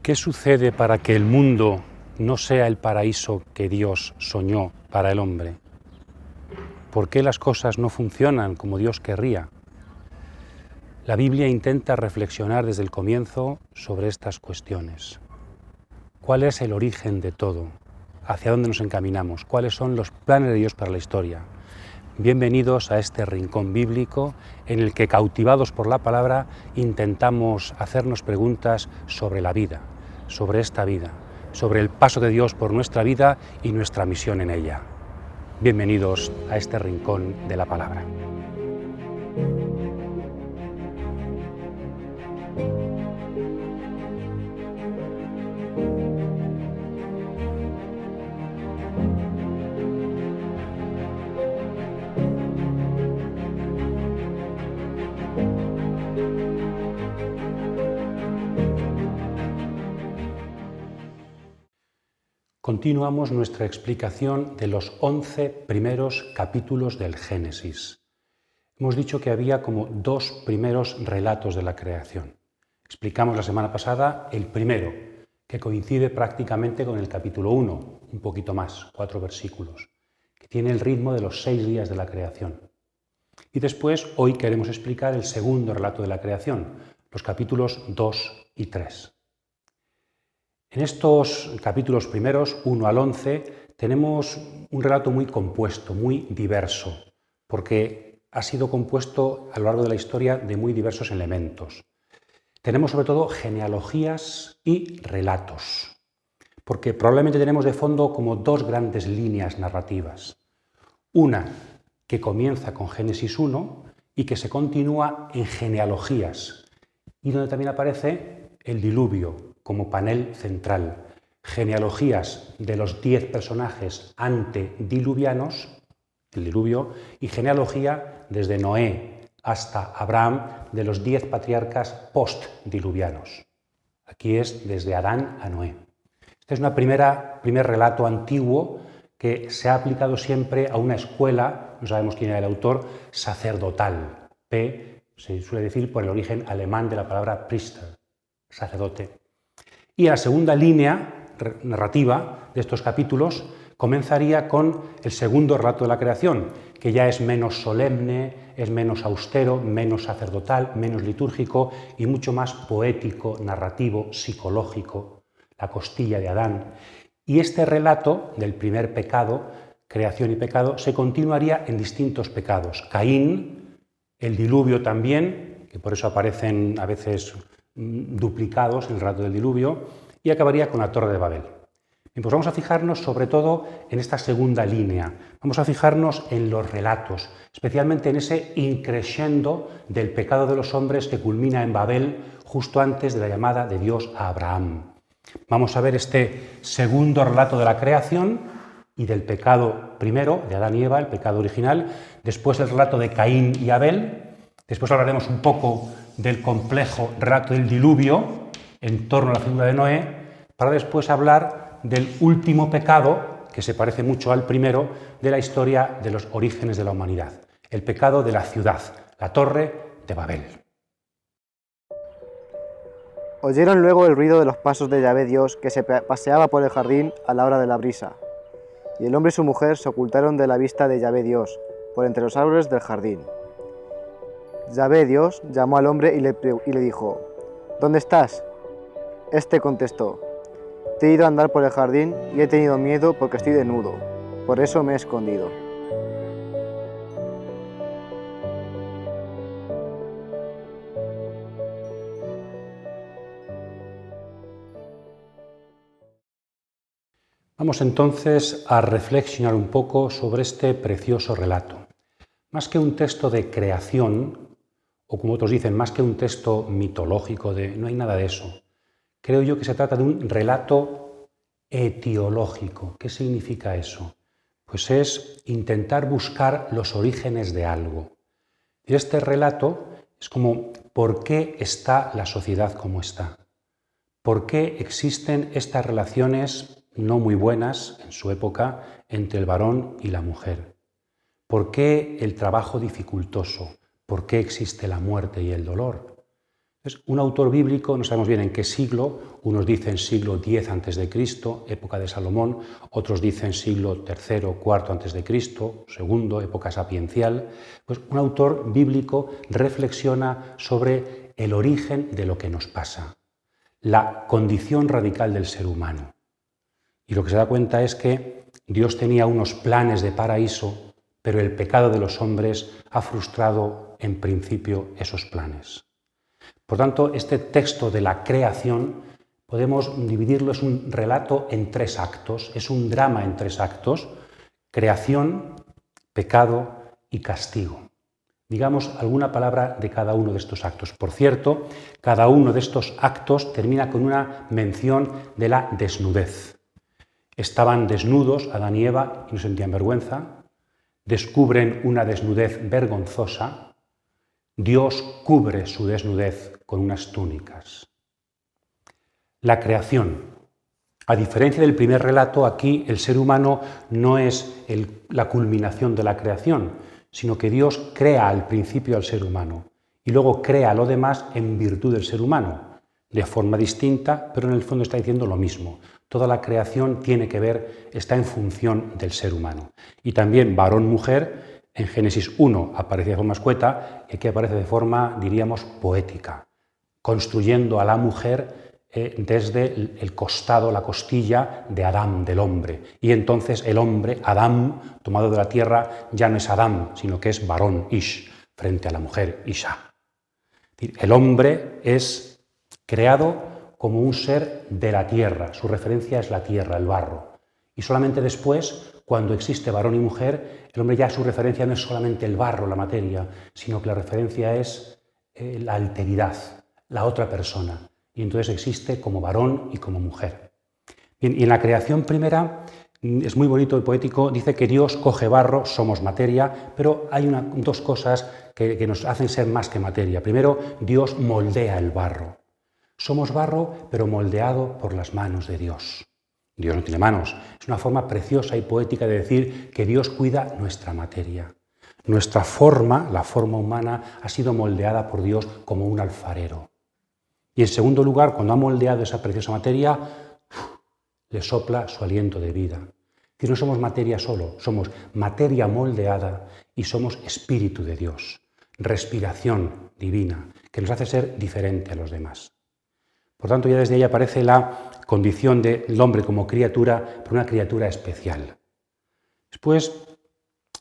¿Qué sucede para que el mundo no sea el paraíso que Dios soñó para el hombre? ¿Por qué las cosas no funcionan como Dios querría? La Biblia intenta reflexionar desde el comienzo sobre estas cuestiones. ¿Cuál es el origen de todo? ¿Hacia dónde nos encaminamos? ¿Cuáles son los planes de Dios para la historia? Bienvenidos a este rincón bíblico en el que, cautivados por la palabra, intentamos hacernos preguntas sobre la vida, sobre esta vida, sobre el paso de Dios por nuestra vida y nuestra misión en ella. Bienvenidos a este rincón de la palabra. Continuamos nuestra explicación de los 11 primeros capítulos del Génesis. Hemos dicho que había como dos primeros relatos de la creación. Explicamos la semana pasada el primero, que coincide prácticamente con el capítulo 1, un poquito más, 4 versículos, que tiene el ritmo de los 6 días de la creación. Y después, hoy queremos explicar el segundo relato de la creación, los capítulos 2 y 3. En estos capítulos primeros, 1 al 11, tenemos un relato muy compuesto, muy diverso, porque ha sido compuesto a lo largo de la historia de muy diversos elementos. Tenemos sobre todo genealogías y relatos, porque probablemente tenemos de fondo como dos grandes líneas narrativas. Una que comienza con Génesis 1 y que se continúa en genealogías, y donde también aparece el diluvio como panel central, genealogías de los 10 personajes antediluvianos, el diluvio, y genealogía desde Noé hasta Abraham de los 10 patriarcas postdiluvianos. Aquí es desde Adán a Noé. Este es un primer relato antiguo que se ha aplicado siempre a una escuela, no sabemos quién era el autor, sacerdotal. Se suele decir por el origen alemán de la palabra Priester, sacerdote. Y la segunda línea narrativa de estos capítulos comenzaría con el segundo relato de la creación, que ya es menos solemne, es menos austero, menos sacerdotal, menos litúrgico y mucho más poético, narrativo, psicológico, la costilla de Adán. Y este relato del primer pecado, creación y pecado, se continuaría en distintos pecados. Caín, el diluvio también, que por eso aparecen a veces duplicados en el relato del diluvio, y acabaría con la Torre de Babel. Bien, pues vamos a fijarnos sobre todo en esta segunda línea, vamos a fijarnos en los relatos, especialmente en ese increscendo del pecado de los hombres que culmina en Babel justo antes de la llamada de Dios a Abraham. Vamos a ver este segundo relato de la creación y del pecado primero, de Adán y Eva, el pecado original, después el relato de Caín y Abel, después hablaremos un poco del complejo relato del diluvio en torno a la figura de Noé, para después hablar del último pecado, que se parece mucho al primero, de la historia de los orígenes de la humanidad, el pecado de la ciudad, la Torre de Babel. Oyeron luego el ruido de los pasos de Yahvé Dios, que se paseaba por el jardín a la hora de la brisa. Y el hombre y su mujer se ocultaron de la vista de Yahvé Dios, por entre los árboles del jardín. Yahvé Dios llamó al hombre y le dijo: ¿Dónde estás? Este contestó: Te he ido a andar por el jardín y he tenido miedo porque estoy desnudo, por eso me he escondido. Vamos entonces a reflexionar un poco sobre este precioso relato. Más que un texto de creación, o como otros dicen, más que un texto mitológico, no hay nada de eso. Creo yo que se trata de un relato etiológico. ¿Qué significa eso? Pues es intentar buscar los orígenes de algo. Y este relato es como ¿por qué está la sociedad como está? ¿Por qué existen estas relaciones no muy buenas en su época entre el varón y la mujer? ¿Por qué el trabajo dificultoso? ¿Por qué existe la muerte y el dolor? Entonces, un autor bíblico, no sabemos bien en qué siglo, unos dicen siglo X a.C., época de Salomón, otros dicen siglo III o IV a.C., segundo, época sapiencial, pues un autor bíblico reflexiona sobre el origen de lo que nos pasa, la condición radical del ser humano. Y lo que se da cuenta es que Dios tenía unos planes de paraíso, pero el pecado de los hombres ha frustrado en principio esos planes. Por tanto, este texto de la creación podemos dividirlo, es un relato en 3 actos, es un drama en 3 actos, creación, pecado y castigo. Digamos alguna palabra de cada uno de estos actos. Por cierto, cada uno de estos actos termina con una mención de la desnudez. Estaban desnudos Adán y Eva y no sentían vergüenza, descubren una desnudez vergonzosa. Dios cubre su desnudez con unas túnicas. La creación. A diferencia del primer relato, aquí el ser humano no es la culminación de la creación, sino que Dios crea al principio al ser humano y luego crea lo demás en virtud del ser humano, de forma distinta, pero en el fondo está diciendo lo mismo. Toda la creación tiene que ver, está en función del ser humano. Y también varón-mujer. En Génesis 1 aparece de forma escueta y aquí aparece de forma, diríamos, poética, construyendo a la mujer desde el costado, la costilla de Adán, del hombre. Y entonces el hombre, Adán, tomado de la tierra, ya no es Adán, sino que es varón, Ish, frente a la mujer, Isha. El hombre es creado como un ser de la tierra, su referencia es la tierra, el barro. Y solamente después, cuando existe varón y mujer, el hombre ya su referencia no es solamente el barro, la materia, sino que la referencia es la alteridad, la otra persona. Y entonces existe como varón y como mujer. Bien, y en la creación primera, es muy bonito y poético, dice que Dios coge barro, somos materia, pero hay 2 cosas que nos hacen ser más que materia. Primero, Dios moldea el barro. Somos barro, pero moldeado por las manos de Dios. Dios no tiene manos. Es una forma preciosa y poética de decir que Dios cuida nuestra materia. Nuestra forma, la forma humana, ha sido moldeada por Dios como un alfarero. Y en segundo lugar, cuando ha moldeado esa preciosa materia, le sopla su aliento de vida. Que no somos materia solo, somos materia moldeada y somos espíritu de Dios, respiración divina, que nos hace ser diferente a los demás. Por tanto, ya desde ahí aparece la condición del hombre como criatura, pero una criatura especial. Después,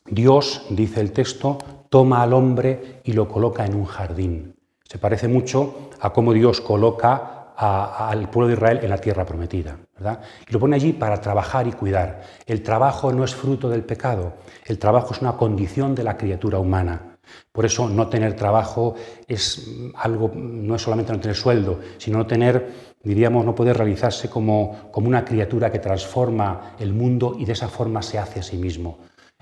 Dios, dice el texto, toma al hombre y lo coloca en un jardín. Se parece mucho a cómo Dios coloca al pueblo de Israel en la tierra prometida, ¿verdad? Y lo pone allí para trabajar y cuidar. El trabajo no es fruto del pecado, el trabajo es una condición de la criatura humana. Por eso no tener trabajo es algo, no es solamente no tener sueldo, sino no tener, diríamos, no poder realizarse como una criatura que transforma el mundo y de esa forma se hace a sí mismo.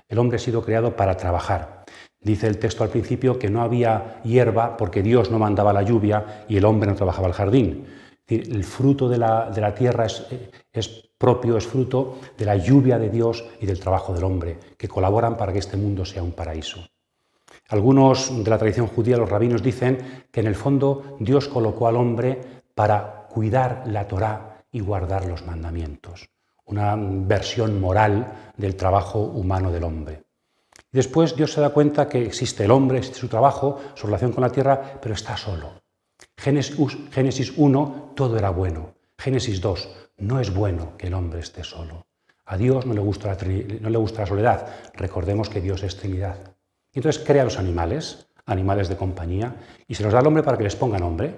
El hombre ha sido creado para trabajar. Dice el texto al principio que no había hierba porque Dios no mandaba la lluvia y el hombre no trabajaba el jardín. Es decir, el fruto de la tierra es propio, es fruto de la lluvia de Dios y del trabajo del hombre, que colaboran para que este mundo sea un paraíso. Algunos de la tradición judía, los rabinos, dicen que en el fondo Dios colocó al hombre para cuidar la Torá y guardar los mandamientos. Una versión moral del trabajo humano del hombre. Y después Dios se da cuenta que existe el hombre, existe su trabajo, su relación con la tierra, pero está solo. Génesis 1, todo era bueno. Génesis 2, no es bueno que el hombre esté solo. A Dios no le gusta la soledad. Recordemos que Dios es Trinidad. Y entonces crea los animales de compañía, y se los da al hombre para que les ponga nombre,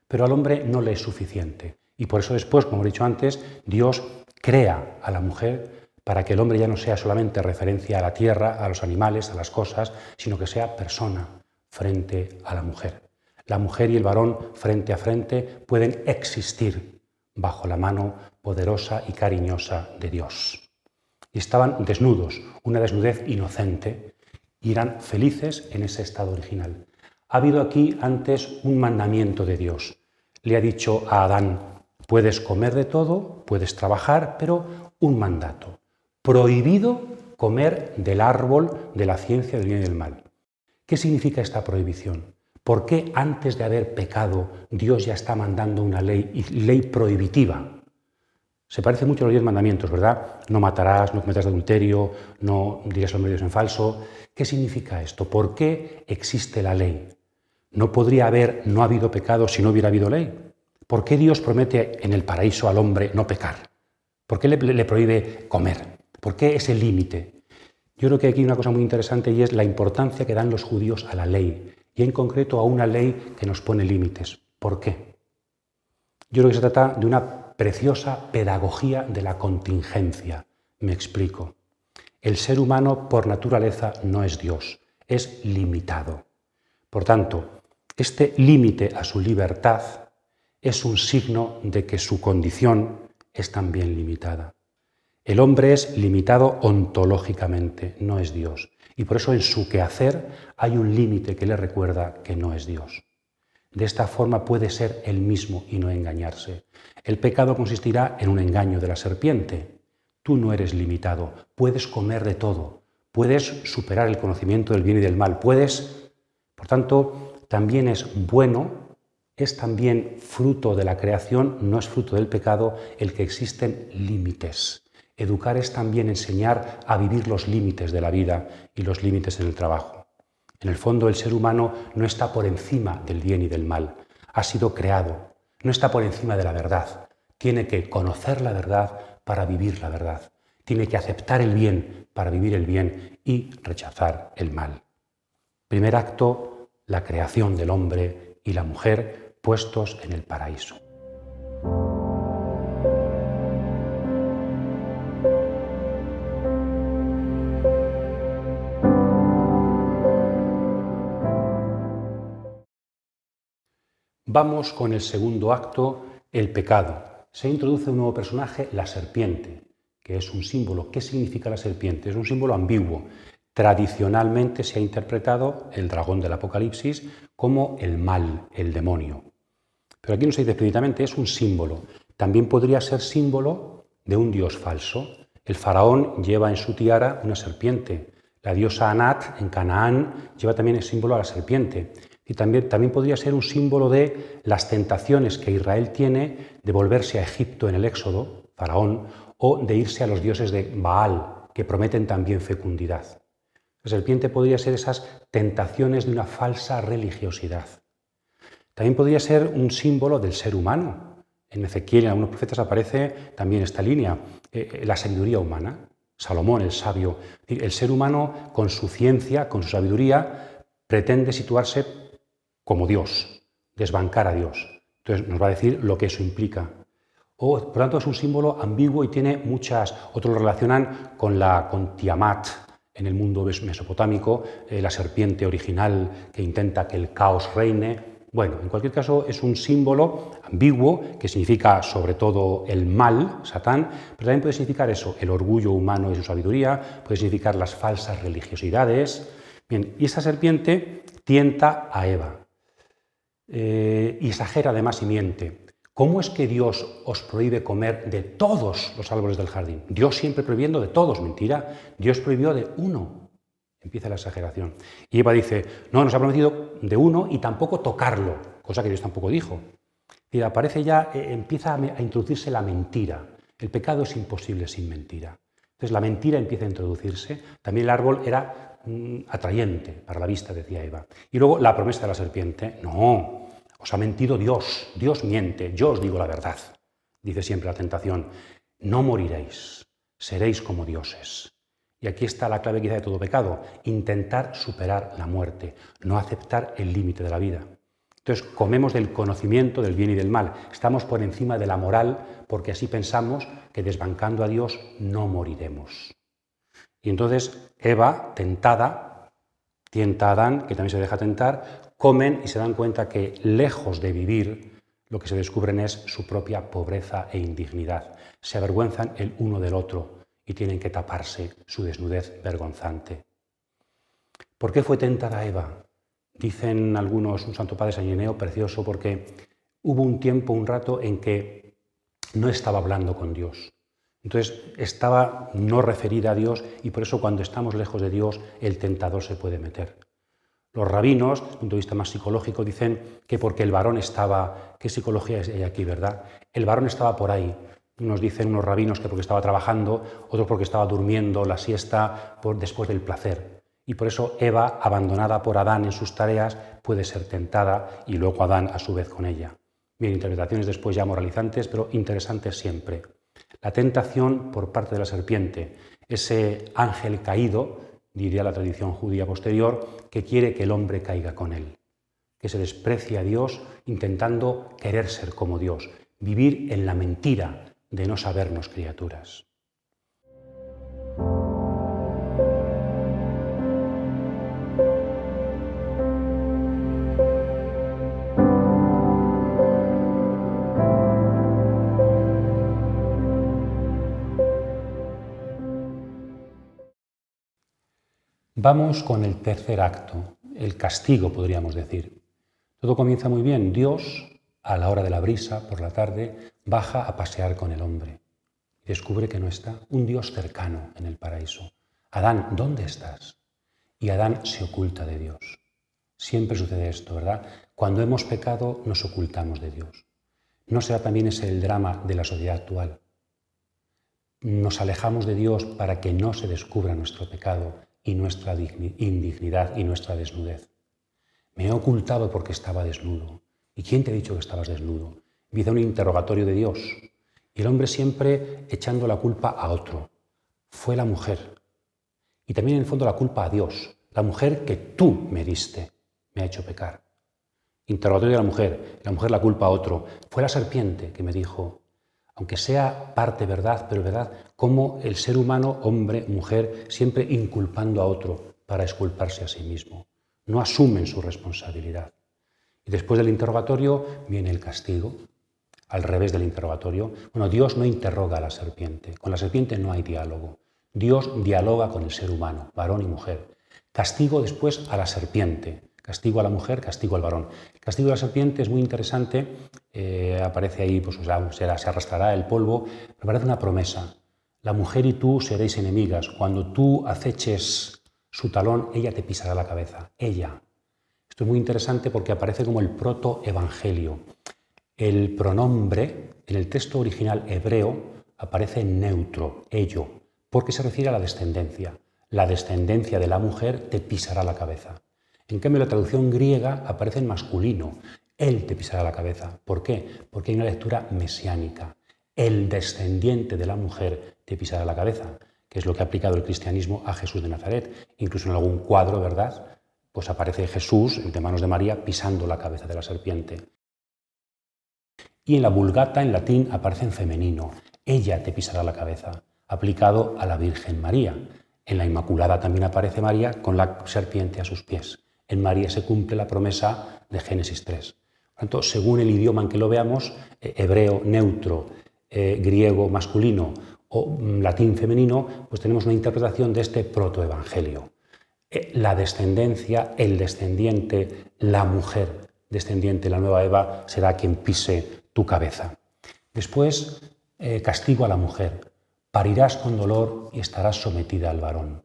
pero al hombre no le es suficiente. Y por eso después, como he dicho antes, Dios crea a la mujer para que el hombre ya no sea solamente referencia a la tierra, a los animales, a las cosas, sino que sea persona frente a la mujer. La mujer y el varón frente a frente pueden existir bajo la mano poderosa y cariñosa de Dios. Y estaban desnudos, una desnudez inocente, y eran felices en ese estado original. Ha habido aquí antes un mandamiento de Dios. Le ha dicho a Adán, puedes comer de todo, puedes trabajar, pero un mandato. Prohibido comer del árbol de la ciencia del bien y del mal. ¿Qué significa esta prohibición? ¿Por qué antes de haber pecado Dios ya está mandando una ley prohibitiva? Se parece mucho a los 10 mandamientos, ¿verdad? No matarás, no cometerás adulterio, no dirás al Dios en falso. ¿Qué significa esto? ¿Por qué existe la ley? ¿No podría haber no habido pecado si no hubiera habido ley? ¿Por qué Dios promete en el paraíso al hombre no pecar? ¿Por qué le prohíbe comer? ¿Por qué ese límite? Yo creo que aquí hay una cosa muy interesante y es la importancia que dan los judíos a la ley, y en concreto a una ley que nos pone límites. ¿Por qué? Yo creo que se trata de una preciosa pedagogía de la contingencia. Me explico. El ser humano por naturaleza no es Dios, es limitado. Por tanto, este límite a su libertad es un signo de que su condición es también limitada. El hombre es limitado ontológicamente, no es Dios. Y por eso en su quehacer hay un límite que le recuerda que no es Dios. De esta forma puede ser él mismo y no engañarse. El pecado consistirá en un engaño de la serpiente. Tú no eres limitado, puedes comer de todo, puedes superar el conocimiento del bien y del mal, puedes... Por tanto, también es bueno, es también fruto de la creación, no es fruto del pecado, el que existen límites. Educar es también enseñar a vivir los límites de la vida y los límites en el trabajo. En el fondo, el ser humano no está por encima del bien y del mal. Ha sido creado, no está por encima de la verdad. Tiene que conocer la verdad para vivir la verdad. Tiene que aceptar el bien para vivir el bien y rechazar el mal. Primer acto, la creación del hombre y la mujer puestos en el paraíso. Vamos con el segundo acto, el pecado. Se introduce un nuevo personaje, la serpiente, que es un símbolo. ¿Qué significa la serpiente? Es un símbolo ambiguo. Tradicionalmente se ha interpretado el dragón del Apocalipsis como el mal, el demonio. Pero aquí no se dice explícitamente, es un símbolo. También podría ser símbolo de un dios falso. El faraón lleva en su tiara una serpiente. La diosa Anat en Canaán lleva también el símbolo a la serpiente. Y también podría ser un símbolo de las tentaciones que Israel tiene de volverse a Egipto en el Éxodo, faraón, o de irse a los dioses de Baal, que prometen también fecundidad. La serpiente podría ser esas tentaciones de una falsa religiosidad. También podría ser un símbolo del ser humano. En Ezequiel, en algunos profetas, aparece también esta línea, la sabiduría humana. Salomón, el sabio. El ser humano, con su ciencia, con su sabiduría, pretende situarse como Dios, desbancar a Dios. Entonces nos va a decir lo que eso implica. Por tanto, es un símbolo ambiguo y tiene muchas... Otros lo relacionan con Tiamat en el mundo mesopotámico, la serpiente original que intenta que el caos reine. Bueno, en cualquier caso es un símbolo ambiguo que significa sobre todo el mal, Satán, pero también puede significar eso, el orgullo humano y su sabiduría, puede significar las falsas religiosidades. Bien, y esta serpiente tienta a Eva. Y exagera además y miente. ¿Cómo es que Dios os prohíbe comer de todos los árboles del jardín? Dios siempre prohibiendo de todos, mentira. Dios prohibió de uno. Empieza la exageración. Y Eva dice, no, nos ha prometido de uno y tampoco tocarlo, cosa que Dios tampoco dijo. Y aparece ya, empieza a introducirse la mentira. El pecado es imposible sin mentira. Entonces la mentira empieza a introducirse. También el árbol era atrayente para la vista, decía Eva. Y luego la promesa de la serpiente, no, os ha mentido Dios, Dios miente, yo os digo la verdad, dice siempre la tentación, no moriréis, seréis como dioses. Y aquí está la clave quizá de todo pecado, intentar superar la muerte, no aceptar el límite de la vida. Entonces comemos del conocimiento del bien y del mal, estamos por encima de la moral porque así pensamos que desbancando a Dios no moriremos. Y entonces Eva, tentada, tienta a Adán, que también se deja tentar, comen y se dan cuenta que lejos de vivir, lo que se descubren es su propia pobreza e indignidad. Se avergüenzan el uno del otro y tienen que taparse su desnudez vergonzante. ¿Por qué fue tentada Eva? Dicen algunos, un santo padre San Ireneo, precioso, porque hubo un tiempo, un rato, en que no estaba hablando con Dios. Entonces estaba no referida a Dios y por eso cuando estamos lejos de Dios el tentador se puede meter. Los rabinos, desde el punto de vista más psicológico, dicen que porque el varón estaba... ¿Qué psicología hay aquí, verdad? El varón estaba por ahí. Nos dicen unos rabinos que porque estaba trabajando, otros porque estaba durmiendo la siesta después del placer. Y por eso Eva, abandonada por Adán en sus tareas, puede ser tentada y luego Adán a su vez con ella. Bien, interpretaciones después ya moralizantes, pero interesantes siempre. La tentación por parte de la serpiente, ese ángel caído, diría la tradición judía posterior, que quiere que el hombre caiga con él, que se desprecia a Dios intentando querer ser como Dios, vivir en la mentira de no sabernos criaturas. Vamos con el tercer acto, el castigo, podríamos decir. Todo comienza muy bien. Dios, a la hora de la brisa, por la tarde, baja a pasear con el hombre y descubre que no está un Dios cercano en el paraíso. Adán, ¿dónde estás? Y Adán se oculta de Dios. Siempre sucede esto, ¿verdad? Cuando hemos pecado, nos ocultamos de Dios. ¿No será también ese el drama de la sociedad actual? Nos alejamos de Dios para que no se descubra nuestro pecado y nuestra indignidad y nuestra desnudez. Me he ocultado porque estaba desnudo. ¿Y quién te ha dicho que estabas desnudo? Empieza un interrogatorio de Dios. Y el hombre siempre echando la culpa a otro. Fue la mujer. Y también en el fondo la culpa a Dios. La mujer que tú me diste me ha hecho pecar. Interrogatorio de la mujer la culpa a otro. Fue la serpiente que me dijo, aunque sea parte verdad, pero verdad, como el ser humano, hombre, mujer, siempre inculpando a otro para exculparse a sí mismo. No asumen su responsabilidad. Y después del interrogatorio viene el castigo, al revés del interrogatorio. Bueno, Dios no interroga a la serpiente, con la serpiente no hay diálogo. Dios dialoga con el ser humano, varón y mujer. Castigo después a la serpiente, castigo a la mujer, castigo al varón. El castigo de la serpiente es muy interesante, aparece ahí, pues se arrastrará el polvo, me parece una promesa. La mujer y tú seréis enemigas. Cuando tú aceches su talón, ella te pisará la cabeza. Ella. Esto es muy interesante porque aparece como el protoevangelio. El pronombre, en el texto original hebreo, aparece en neutro, ello, porque se refiere a la descendencia. La descendencia de la mujer te pisará la cabeza. En cambio, la traducción griega aparece en masculino. Él te pisará la cabeza. ¿Por qué? Porque hay una lectura mesiánica. El descendiente de la mujer te pisará la cabeza, que es lo que ha aplicado el cristianismo a Jesús de Nazaret. Incluso en algún cuadro, ¿verdad?, pues aparece Jesús, de manos de María, pisando la cabeza de la serpiente. Y en la Vulgata, en latín, aparece en femenino. Ella te pisará la cabeza, aplicado a la Virgen María. En la Inmaculada también aparece María con la serpiente a sus pies. En María se cumple la promesa de Génesis 3. Por tanto, según el idioma en que lo veamos, hebreo neutro, griego masculino o latín femenino, pues tenemos una interpretación de este protoevangelio. La descendencia, el descendiente, la mujer descendiente, la nueva Eva, será quien pise tu cabeza. Después, castigo a la mujer. Parirás con dolor y estarás sometida al varón.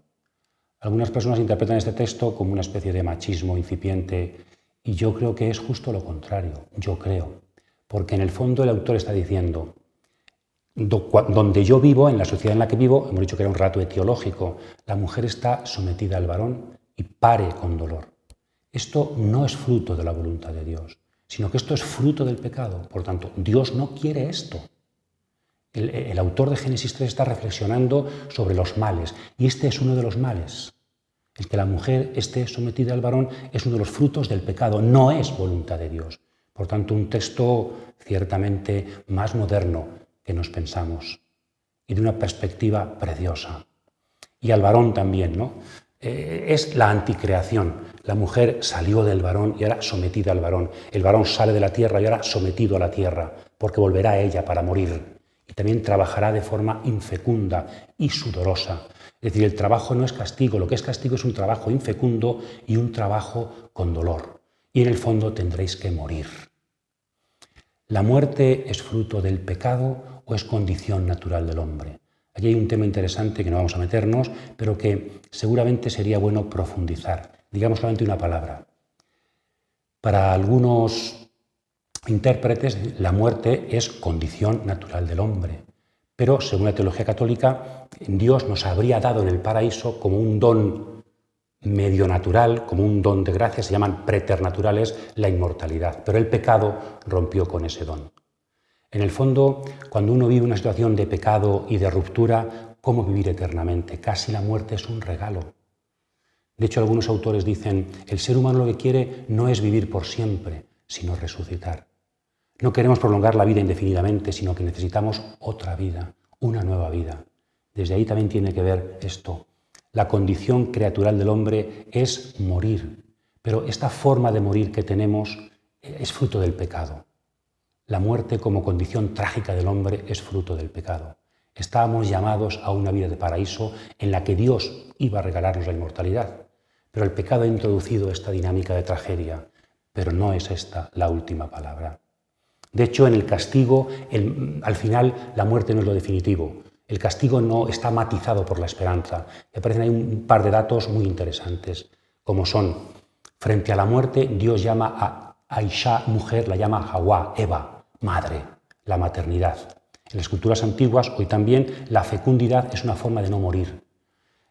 Algunas personas interpretan este texto como una especie de machismo incipiente y yo creo que es justo lo contrario, yo creo. Porque en el fondo el autor está diciendo, donde yo vivo, en la sociedad en la que vivo, hemos dicho que era un relato etiológico, la mujer está sometida al varón y pare con dolor. Esto no es fruto de la voluntad de Dios, sino que esto es fruto del pecado. Por tanto, Dios no quiere esto. El autor de Génesis 3 está reflexionando sobre los males, y este es uno de los males. El que la mujer esté sometida al varón es uno de los frutos del pecado, no es voluntad de Dios. Por tanto, un texto ciertamente más moderno que nos pensamos y de una perspectiva preciosa. Y al varón también, ¿no? Es la anticreación. La mujer salió del varón y ahora sometida al varón. El varón sale de la tierra y ahora sometido a la tierra, porque volverá a ella para morir. Y también trabajará de forma infecunda y sudorosa. Es decir, el trabajo no es castigo, lo que es castigo es un trabajo infecundo y un trabajo con dolor. Y en el fondo tendréis que morir. ¿La muerte es fruto del pecado o es condición natural del hombre? Aquí hay un tema interesante que no vamos a meternos, pero que seguramente sería bueno profundizar. Digamos solamente una palabra. Para algunos intérpretes, la muerte es condición natural del hombre, pero según la teología católica, Dios nos habría dado en el paraíso como un don medio natural, como un don de gracia, se llaman preternaturales, la inmortalidad, pero el pecado rompió con ese don. En el fondo, cuando uno vive una situación de pecado y de ruptura, ¿cómo vivir eternamente? Casi la muerte es un regalo. De hecho, algunos autores dicen, el ser humano lo que quiere no es vivir por siempre, sino resucitar. No queremos prolongar la vida indefinidamente, sino que necesitamos otra vida, una nueva vida. Desde ahí también tiene que ver esto. La condición creatural del hombre es morir, pero esta forma de morir que tenemos es fruto del pecado. La muerte como condición trágica del hombre es fruto del pecado. Estábamos llamados a una vida de paraíso en la que Dios iba a regalarnos la inmortalidad, pero el pecado ha introducido esta dinámica de tragedia, pero no es esta la última palabra. De hecho, en el castigo, al final, la muerte no es lo definitivo. El castigo no está matizado por la esperanza. Me parecen ahí un par de datos muy interesantes, como son, frente a la muerte, Dios llama a Aisha, mujer, la llama Hawa, Eva, madre, la maternidad. En las culturas antiguas, hoy también, la fecundidad es una forma de no morir.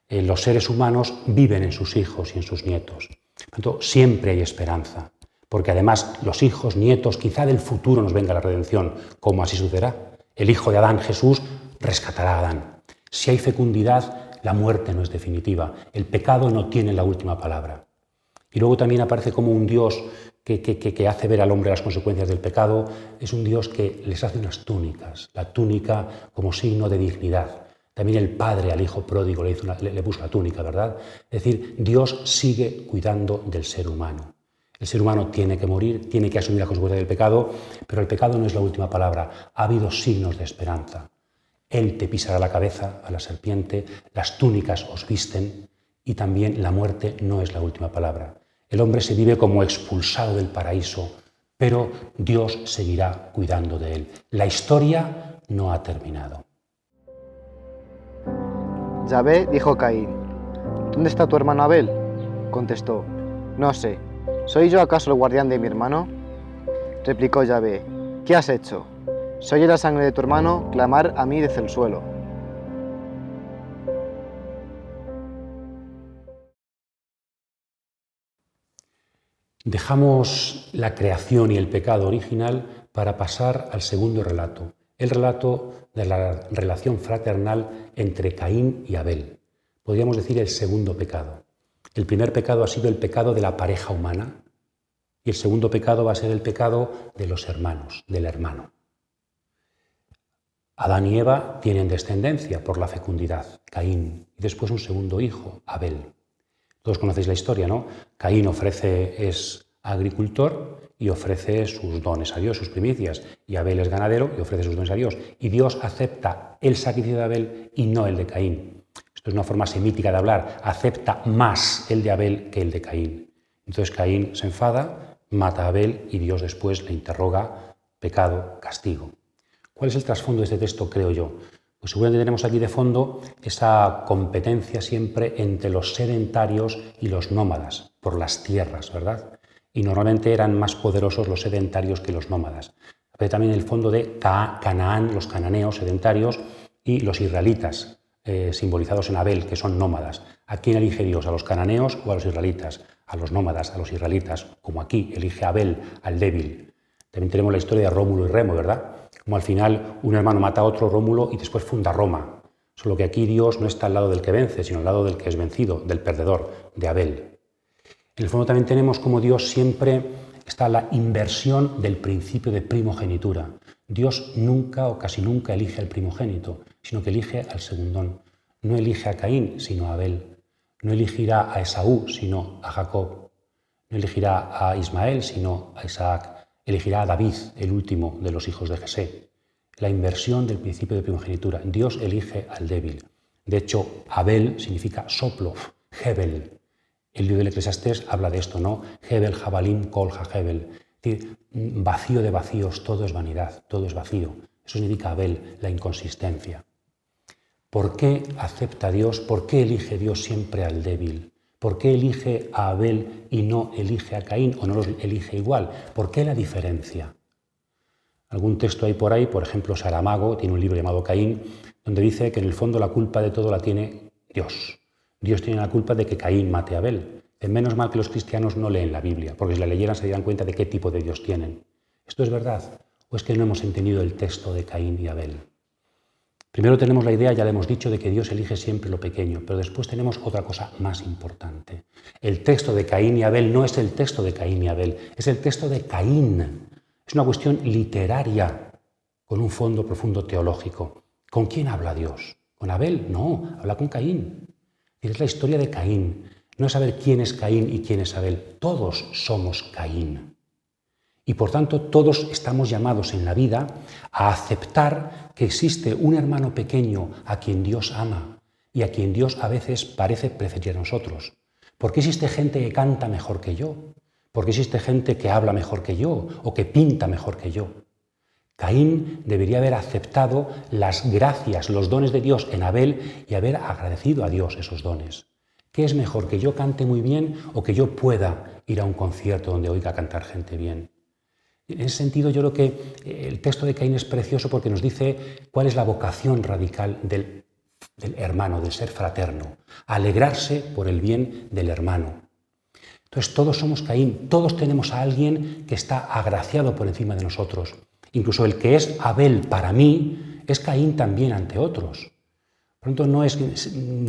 Los seres humanos viven en sus hijos y en sus nietos. Por lo tanto, siempre hay esperanza, porque además los hijos, nietos, quizá del futuro nos venga la redención, como así sucederá. El hijo de Adán, Jesús, rescatará a Adán. Si hay fecundidad, la muerte no es definitiva. El pecado no tiene la última palabra. Y luego también aparece como un Dios que hace ver al hombre las consecuencias del pecado. Es un Dios que les hace unas túnicas, la túnica como signo de dignidad. También el padre al hijo pródigo le puso la túnica, ¿verdad? Es decir, Dios sigue cuidando del ser humano. El ser humano tiene que morir, tiene que asumir las consecuencias del pecado, pero el pecado no es la última palabra. Ha habido signos de esperanza. Él te pisará la cabeza a la serpiente, las túnicas os visten y también la muerte no es la última palabra. El hombre se vive como expulsado del paraíso, pero Dios seguirá cuidando de él. La historia no ha terminado. Yahvé dijo a Caín, ¿dónde está tu hermano Abel? Contestó, no sé, ¿soy yo acaso el guardián de mi hermano? Replicó Yahvé, ¿qué has hecho? Se oye la sangre de tu hermano clamar a mí desde el suelo. Dejamos la creación y el pecado original para pasar al segundo relato, el relato de la relación fraternal entre Caín y Abel. Podríamos decir el segundo pecado. El primer pecado ha sido el pecado de la pareja humana y el segundo pecado va a ser el pecado de los hermanos, del hermano. Adán y Eva tienen descendencia por la fecundidad, Caín, y después un segundo hijo, Abel. Todos conocéis la historia, ¿no? Caín es agricultor y ofrece sus dones a Dios, sus primicias, y Abel es ganadero y ofrece sus dones a Dios. Y Dios acepta el sacrificio de Abel y no el de Caín. Esto es una forma semítica de hablar, acepta más el de Abel que el de Caín. Entonces Caín se enfada, mata a Abel y Dios después le interroga, pecado, castigo. ¿Cuál es el trasfondo de este texto, creo yo? Pues seguramente tenemos aquí de fondo esa competencia siempre entre los sedentarios y los nómadas, por las tierras, ¿verdad? Y normalmente eran más poderosos los sedentarios que los nómadas. Pero también el fondo de Canaán, los cananeos sedentarios, y los israelitas, simbolizados en Abel, que son nómadas. ¿A quién elige Dios? ¿A los cananeos o a los israelitas? A los nómadas, a los israelitas, como aquí elige Abel al débil. También tenemos la historia de Rómulo y Remo, ¿verdad? Como al final un hermano mata a otro, Rómulo, y después funda Roma. Solo que aquí Dios no está al lado del que vence, sino al lado del que es vencido, del perdedor, de Abel. En el fondo también tenemos como Dios siempre está la inversión del principio de primogenitura. Dios nunca o casi nunca elige al primogénito, sino que elige al segundón. No elige a Caín, sino a Abel. No elegirá a Esaú, sino a Jacob. No elegirá a Ismael, sino a Isaac. Elegirá a David, el último de los hijos de Jesé. La inversión del principio de primogenitura. Dios elige al débil. De hecho, Abel significa soplo, Hebel. El libro del Eclesiastés habla de esto, ¿no? Hebel, Jabalim, Kol, Hebel. Es decir, vacío de vacíos, todo es vanidad, todo es vacío. Eso significa Abel, la inconsistencia. ¿Por qué acepta Dios? ¿Por qué elige Dios siempre al débil? ¿Por qué elige a Abel y no elige a Caín o no los elige igual? ¿Por qué la diferencia? Algún texto hay por ahí, por ejemplo, Saramago tiene un libro llamado Caín, donde dice que en el fondo la culpa de todo la tiene Dios. Dios tiene la culpa de que Caín mate a Abel. Menos mal que los cristianos no leen la Biblia, porque si la leyeran se darían cuenta de qué tipo de Dios tienen. ¿Esto es verdad? ¿O es que no hemos entendido el texto de Caín y Abel? Primero tenemos la idea, ya le hemos dicho, de que Dios elige siempre lo pequeño, pero después tenemos otra cosa más importante. El texto de Caín y Abel no es el texto de Caín y Abel, es el texto de Caín. Es una cuestión literaria con un fondo profundo teológico. ¿Con quién habla Dios? ¿Con Abel? No, habla con Caín. Es la historia de Caín. No es saber quién es Caín y quién es Abel. Todos somos Caín. Y por tanto todos estamos llamados en la vida a aceptar que existe un hermano pequeño a quien Dios ama y a quien Dios a veces parece preferir a nosotros. ¿Por qué existe gente que canta mejor que yo? ¿Por qué existe gente que habla mejor que yo o que pinta mejor que yo? Caín debería haber aceptado las gracias, los dones de Dios en Abel y haber agradecido a Dios esos dones. ¿Qué es mejor, que yo cante muy bien o que yo pueda ir a un concierto donde oiga cantar gente bien? En ese sentido, yo creo que el texto de Caín es precioso porque nos dice cuál es la vocación radical del hermano, del ser fraterno, alegrarse por el bien del hermano. Entonces todos somos Caín, todos tenemos a alguien que está agraciado por encima de nosotros. Incluso el que es Abel para mí es Caín también ante otros. Por lo tanto, no es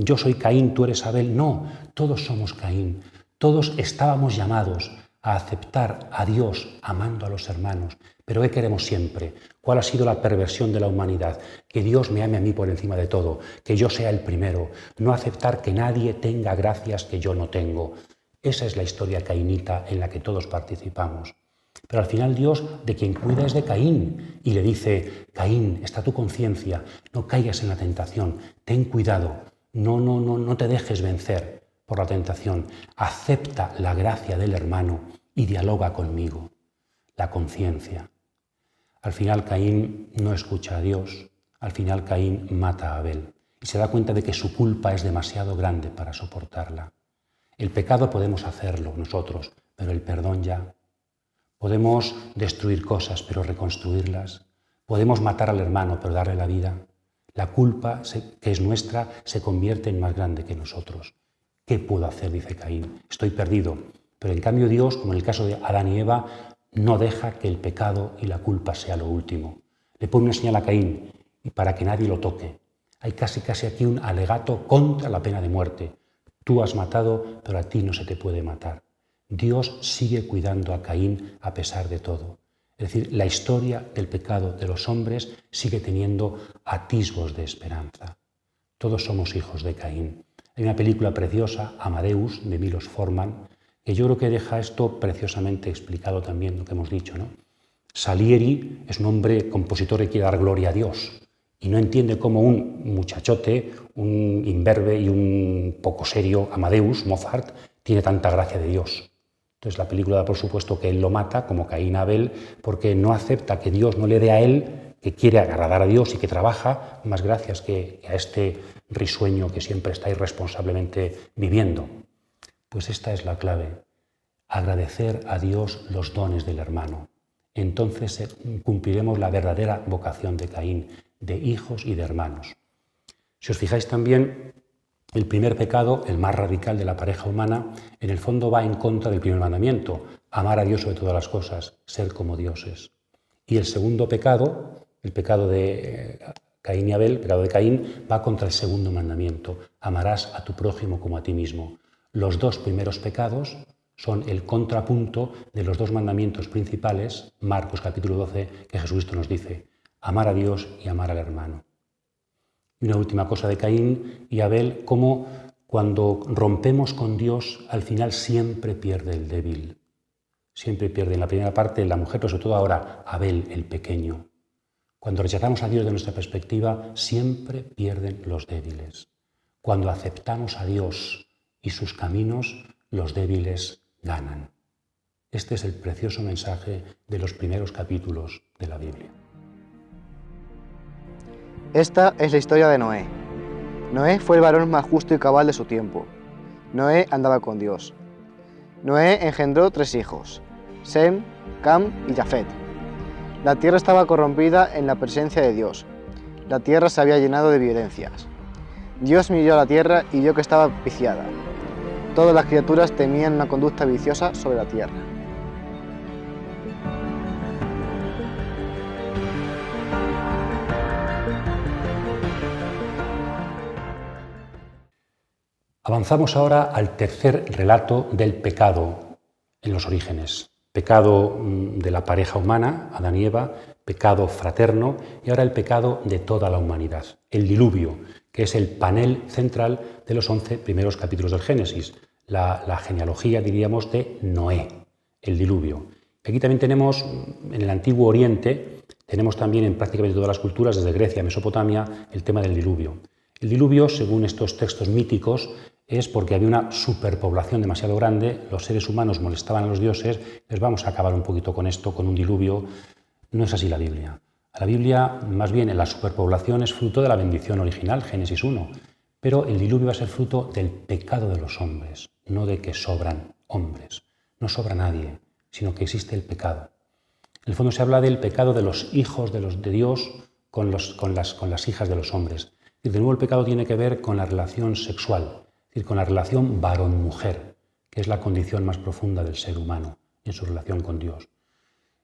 yo soy Caín, tú eres Abel, no, todos somos Caín. Todos estábamos llamados a aceptar a Dios amando a los hermanos. Pero ¿qué queremos siempre? ¿Cuál ha sido la perversión de la humanidad? Que Dios me ame a mí por encima de todo, que yo sea el primero, no aceptar que nadie tenga gracias que yo no tengo. Esa es la historia caínita en la que todos participamos. Pero al final Dios de quien cuida es de Caín y le dice: Caín, está tu conciencia, no caigas en la tentación, ten cuidado, no te dejes vencer por la tentación, acepta la gracia del hermano y dialoga conmigo. La conciencia. Al final Caín no escucha a Dios, al final Caín mata a Abel y se da cuenta de que su culpa es demasiado grande para soportarla. El pecado podemos hacerlo nosotros, pero el perdón ya. Podemos destruir cosas, pero reconstruirlas. Podemos matar al hermano, pero darle la vida. La culpa que es nuestra se convierte en más grande que nosotros. ¿Qué puedo hacer?, dice Caín. Estoy perdido. Pero en cambio Dios, como en el caso de Adán y Eva, no deja que el pecado y la culpa sea lo último. Le pone una señal a Caín y para que nadie lo toque. Hay casi aquí un alegato contra la pena de muerte. Tú has matado, pero a ti no se te puede matar. Dios sigue cuidando a Caín a pesar de todo. Es decir, la historia del pecado de los hombres sigue teniendo atisbos de esperanza. Todos somos hijos de Caín. Hay una película preciosa, Amadeus, de Milos Forman, que yo creo que deja esto preciosamente explicado también, lo que hemos dicho, ¿no? Salieri es un hombre compositor que quiere dar gloria a Dios y no entiende cómo un muchachote, un imberbe y un poco serio Amadeus, Mozart, tiene tanta gracia de Dios. Entonces la película da por supuesto que él lo mata, como Caín a Abel, porque no acepta que Dios no le dé a él, que quiere agradar a Dios y que trabaja, más gracias que a este risueño que siempre está irresponsablemente viviendo. Pues esta es la clave, agradecer a Dios los dones del hermano. Entonces cumpliremos la verdadera vocación de Caín, de hijos y de hermanos. Si os fijáis también, el primer pecado, el más radical de la pareja humana, en el fondo va en contra del primer mandamiento, amar a Dios sobre todas las cosas, ser como dioses. Y el segundo pecado, el pecado de Caín y Abel, el pecado de Caín, va contra el segundo mandamiento, amarás a tu prójimo como a ti mismo. Los dos primeros pecados son el contrapunto de los dos mandamientos principales, Marcos capítulo 12, que Jesucristo nos dice, amar a Dios y amar al hermano. Y una última cosa de Caín y Abel, cómo cuando rompemos con Dios, al final siempre pierde el débil. Siempre pierde en la primera parte la mujer, pero sobre todo ahora Abel, el pequeño. Cuando rechazamos a Dios de nuestra perspectiva, siempre pierden los débiles. Cuando aceptamos a Dios y sus caminos, los débiles ganan. Este es el precioso mensaje de los primeros capítulos de la Biblia. Esta es la historia de Noé. Noé fue el varón más justo y cabal de su tiempo. Noé andaba con Dios. Noé engendró 3 hijos, Sem, Cam y Jafet. La tierra estaba corrompida en la presencia de Dios. La tierra se había llenado de violencias. Dios miró a la tierra y vio que estaba viciada. Todas las criaturas temían una conducta viciosa sobre la tierra. Avanzamos ahora al tercer relato del pecado en los orígenes. Pecado de la pareja humana, Adán y Eva, pecado fraterno y ahora el pecado de toda la humanidad, el diluvio, que es el panel central de los 11 primeros capítulos del Génesis, la genealogía, diríamos, de Noé, el diluvio. Aquí también tenemos, en el Antiguo Oriente, tenemos también en prácticamente todas las culturas, desde Grecia a Mesopotamia, el tema del diluvio. El diluvio, según estos textos míticos, es porque había una superpoblación demasiado grande, los seres humanos molestaban a los dioses, les vamos a acabar un poquito con esto, con un diluvio. No es así la Biblia. La Biblia, más bien, la superpoblación es fruto de la bendición original, Génesis 1, pero el diluvio va a ser fruto del pecado de los hombres, no de que sobran hombres. No sobra nadie, sino que existe el pecado. En el fondo se habla del pecado de los hijos de Dios con las hijas de los hombres. Y de nuevo el pecado tiene que ver con la relación sexual, es decir, con la relación varón-mujer, que es la condición más profunda del ser humano en su relación con Dios.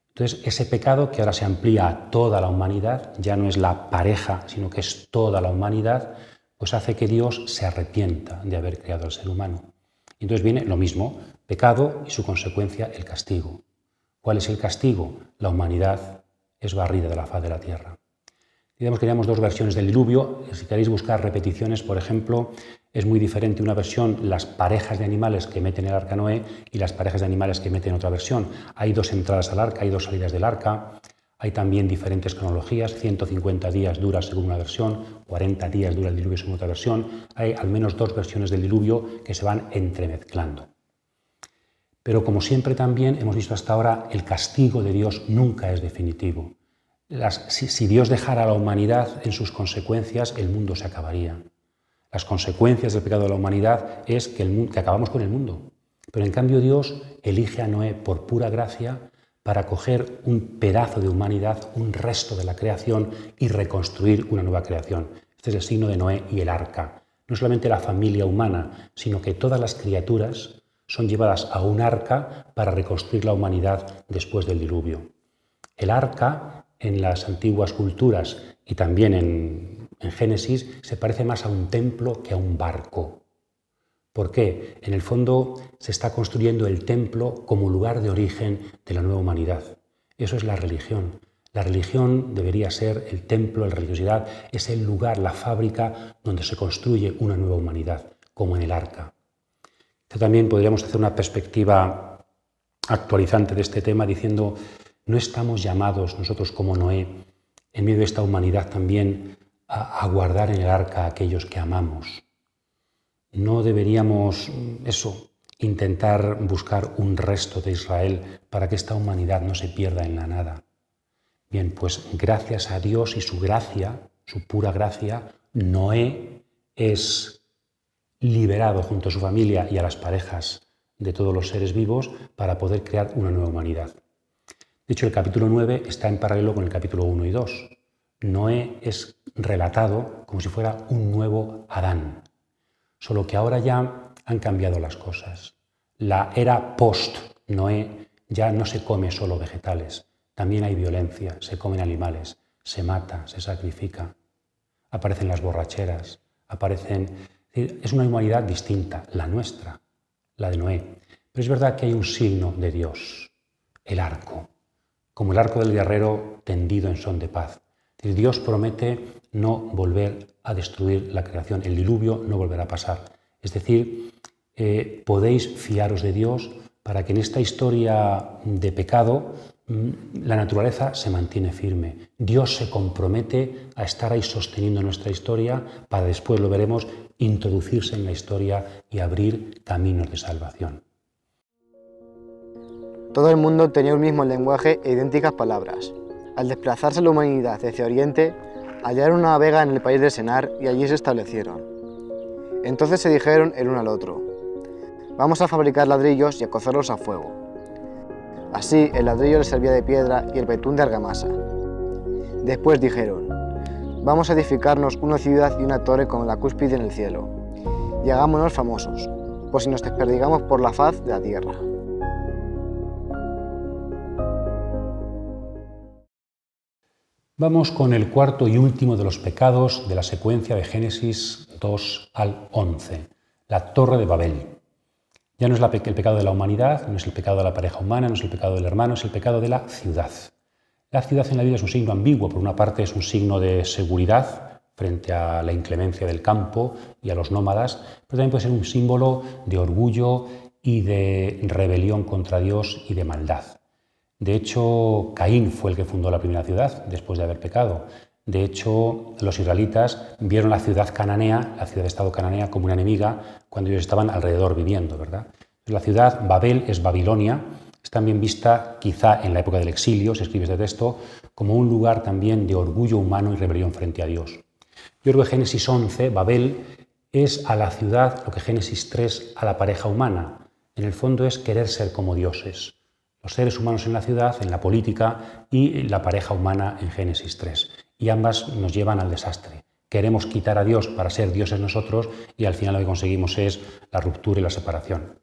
Entonces, ese pecado que ahora se amplía a toda la humanidad, ya no es la pareja, sino que es toda la humanidad, pues hace que Dios se arrepienta de haber creado al ser humano. Y entonces viene lo mismo, pecado y su consecuencia, el castigo. ¿Cuál es el castigo? La humanidad es barrida de la faz de la tierra. Digamos que teníamos 2 versiones del diluvio. Si queréis buscar repeticiones, por ejemplo, es muy diferente una versión, las parejas de animales que meten el arca Noé y las parejas de animales que meten otra versión. Hay 2 entradas al arca, hay 2 salidas del arca. Hay también diferentes cronologías, 150 días dura según una versión, 40 días dura el diluvio según otra versión. Hay al menos 2 versiones del diluvio que se van entremezclando. Pero como siempre también hemos visto hasta ahora, el castigo de Dios nunca es definitivo. Si Dios dejara a la humanidad en sus consecuencias, el mundo se acabaría. Las consecuencias del pecado de la humanidad es que acabamos con el mundo. Pero en cambio Dios elige a Noé por pura gracia para coger un pedazo de humanidad, un resto de la creación y reconstruir una nueva creación. Este es el signo de Noé y el arca. No solamente la familia humana, sino que todas las criaturas son llevadas a un arca para reconstruir la humanidad después del diluvio. El arca, en las antiguas culturas y también en Génesis, se parece más a un templo que a un barco. ¿Por qué? En el fondo se está construyendo el templo como lugar de origen de la nueva humanidad. Eso es la religión. La religión debería ser el templo, la religiosidad, es el lugar, la fábrica donde se construye una nueva humanidad, como en el arca. También podríamos hacer una perspectiva actualizante de este tema diciendo: no estamos llamados nosotros como Noé, en medio de esta humanidad también, a guardar en el arca a aquellos que amamos. No deberíamos, intentar buscar un resto de Israel para que esta humanidad no se pierda en la nada. Bien, pues gracias a Dios y su gracia, su pura gracia, Noé es liberado junto a su familia y a las parejas de todos los seres vivos para poder crear una nueva humanidad. De hecho, el capítulo 9 está en paralelo con el capítulo 1 y 2. Noé es relatado como si fuera un nuevo Adán, solo que ahora ya han cambiado las cosas. La era post-Noé ya no se come solo vegetales, también hay violencia, se comen animales, se mata, se sacrifica, aparecen las borracheras, es una humanidad distinta, la nuestra, la de Noé. Pero es verdad que hay un signo de Dios, el arco, como el arco del guerrero tendido en son de paz. Dios promete no volver a destruir la creación, el diluvio no volverá a pasar. Es decir, podéis fiaros de Dios para que en esta historia de pecado la naturaleza se mantiene firme. Dios se compromete a estar ahí sosteniendo nuestra historia para después, lo veremos, introducirse en la historia y abrir caminos de salvación. Todo el mundo tenía un mismo lenguaje e idénticas palabras. Al desplazarse la humanidad hacia Oriente, hallaron una vega en el país de Senar y allí se establecieron. Entonces se dijeron el uno al otro: vamos a fabricar ladrillos y a cocerlos a fuego. Así el ladrillo les servía de piedra y el betún de argamasa. Después dijeron, vamos a edificarnos una ciudad y una torre con la cúspide en el cielo, y hagámonos famosos, por si nos desperdigamos por la faz de la tierra. Vamos con el cuarto y último de los pecados de la secuencia de Génesis 2 al 11, la Torre de Babel. Ya no es el pecado de la humanidad, no es el pecado de la pareja humana, no es el pecado del hermano, es el pecado de la ciudad. La ciudad en la Biblia es un signo ambiguo. Por una parte es un signo de seguridad frente a la inclemencia del campo y a los nómadas, pero también puede ser un símbolo de orgullo y de rebelión contra Dios y de maldad. De hecho, Caín fue el que fundó la primera ciudad después de haber pecado. De hecho, los israelitas vieron la ciudad cananea, la ciudad-estado cananea, como una enemiga cuando ellos estaban alrededor viviendo, ¿verdad? La ciudad Babel es Babilonia, es también vista, quizá en la época del exilio, se escribe este texto, como un lugar también de orgullo humano y rebelión frente a Dios. Yo creo que Génesis 11, Babel, es a la ciudad lo que Génesis 3 a la pareja humana. En el fondo es querer ser como dioses. Los seres humanos en la ciudad, en la política, y la pareja humana en Génesis 3. Y ambas nos llevan al desastre. Queremos quitar a Dios para ser dioses nosotros y al final lo que conseguimos es la ruptura y la separación.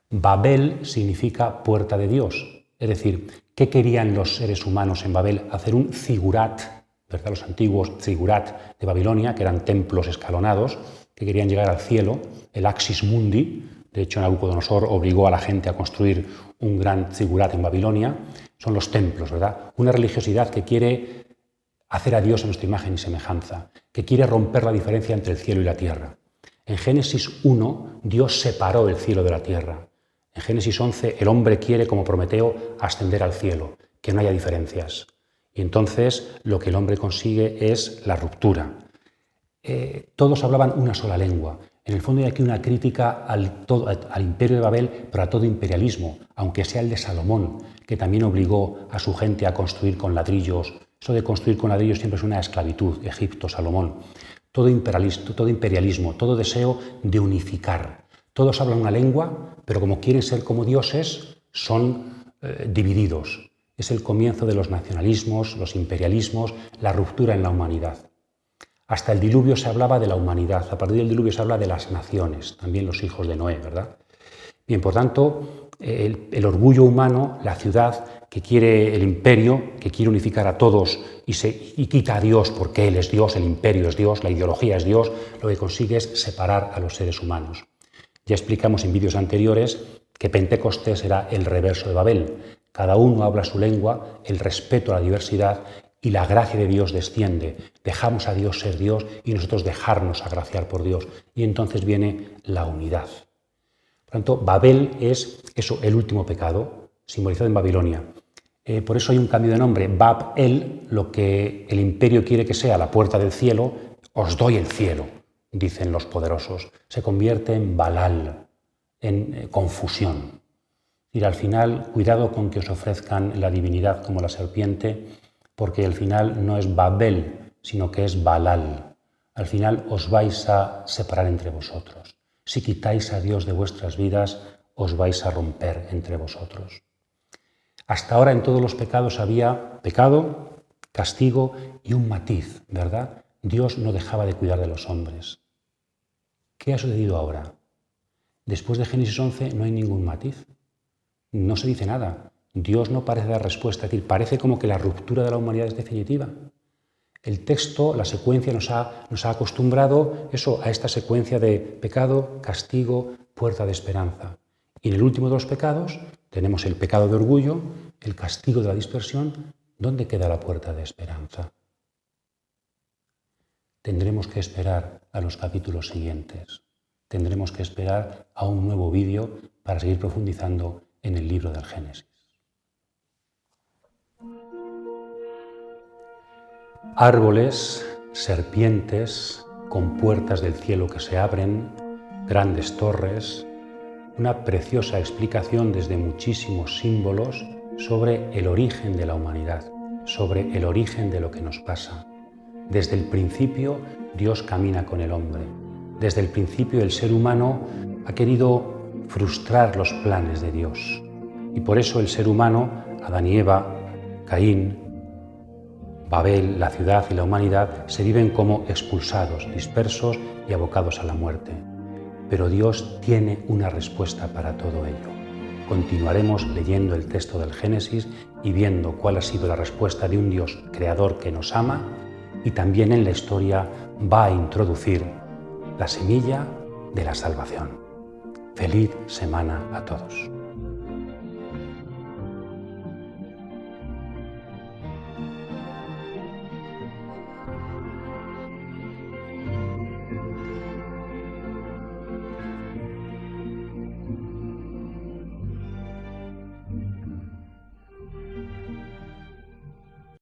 Babel significa puerta de Dios. Es decir, ¿qué querían los seres humanos en Babel? Hacer un zigurat, ¿verdad? Los antiguos zigurat de Babilonia, que eran templos escalonados, que querían llegar al cielo, el Axis Mundi. De hecho, Nabucodonosor obligó a la gente a construir un gran zigurat en Babilonia. Son los templos, ¿verdad? Una religiosidad que quiere hacer a Dios a nuestra imagen y semejanza, que quiere romper la diferencia entre el cielo y la tierra. En Génesis 1, Dios separó el cielo de la tierra. En Génesis 11, el hombre quiere, como Prometeo, ascender al cielo, que no haya diferencias. Y entonces lo que el hombre consigue es la ruptura. Todos hablaban una sola lengua. En el fondo hay aquí una crítica al imperio de Babel, pero a todo imperialismo, aunque sea el de Salomón, que también obligó a su gente a construir con ladrillos. Eso de construir con ladrillos siempre es una esclavitud, Egipto, Salomón. Todo imperialismo, todo deseo de unificar. Todos hablan una lengua, pero como quieren ser como dioses, son divididos. Es el comienzo de los nacionalismos, los imperialismos, la ruptura en la humanidad. Hasta el diluvio se hablaba de la humanidad, a partir del diluvio se habla de las naciones, también los hijos de Noé, ¿verdad? Bien, por tanto, el orgullo humano, la ciudad que quiere el imperio, que quiere unificar a todos y quita a Dios porque Él es Dios, el imperio es Dios, la ideología es Dios, lo que consigue es separar a los seres humanos. Ya explicamos en vídeos anteriores que Pentecostés era el reverso de Babel. Cada uno habla su lengua, el respeto a la diversidad y la gracia de Dios desciende. Dejamos a Dios ser Dios y nosotros dejarnos agraciar por Dios. Y entonces viene la unidad. Por tanto, Babel es eso, el último pecado, simbolizado en Babilonia. Por eso hay un cambio de nombre. Bab-el, lo que el imperio quiere que sea la puerta del cielo, os doy el cielo, dicen los poderosos. Se convierte en Balal, en confusión. Y al final, cuidado con que os ofrezcan la divinidad como la serpiente, porque al final no es Babel, sino que es Balal. Al final os vais a separar entre vosotros. Si quitáis a Dios de vuestras vidas, os vais a romper entre vosotros. Hasta ahora en todos los pecados había pecado, castigo y un matiz, ¿verdad? Dios no dejaba de cuidar de los hombres. ¿Qué ha sucedido ahora? Después de Génesis 11 no hay ningún matiz. No se dice nada. Dios no parece dar respuesta. Es decir, parece como que la ruptura de la humanidad es definitiva. El texto, la secuencia nos ha acostumbrado a esta secuencia de pecado, castigo, puerta de esperanza. Y en el último de los pecados tenemos el pecado de orgullo, el castigo de la dispersión. ¿Dónde queda la puerta de esperanza? Tendremos que esperar a los capítulos siguientes. Tendremos que esperar a un nuevo vídeo para seguir profundizando en el libro del Génesis. Árboles, serpientes, con puertas del cielo que se abren, grandes torres, una preciosa explicación desde muchísimos símbolos sobre el origen de la humanidad, sobre el origen de lo que nos pasa. Desde el principio Dios camina con el hombre. Desde el principio el ser humano ha querido frustrar los planes de Dios. Y por eso el ser humano, Adán y Eva, Caín, Babel, la ciudad y la humanidad se viven como expulsados, dispersos y abocados a la muerte. Pero Dios tiene una respuesta para todo ello. Continuaremos leyendo el texto del Génesis y viendo cuál ha sido la respuesta de un Dios creador que nos ama y también en la historia va a introducir la semilla de la salvación. Feliz semana a todos.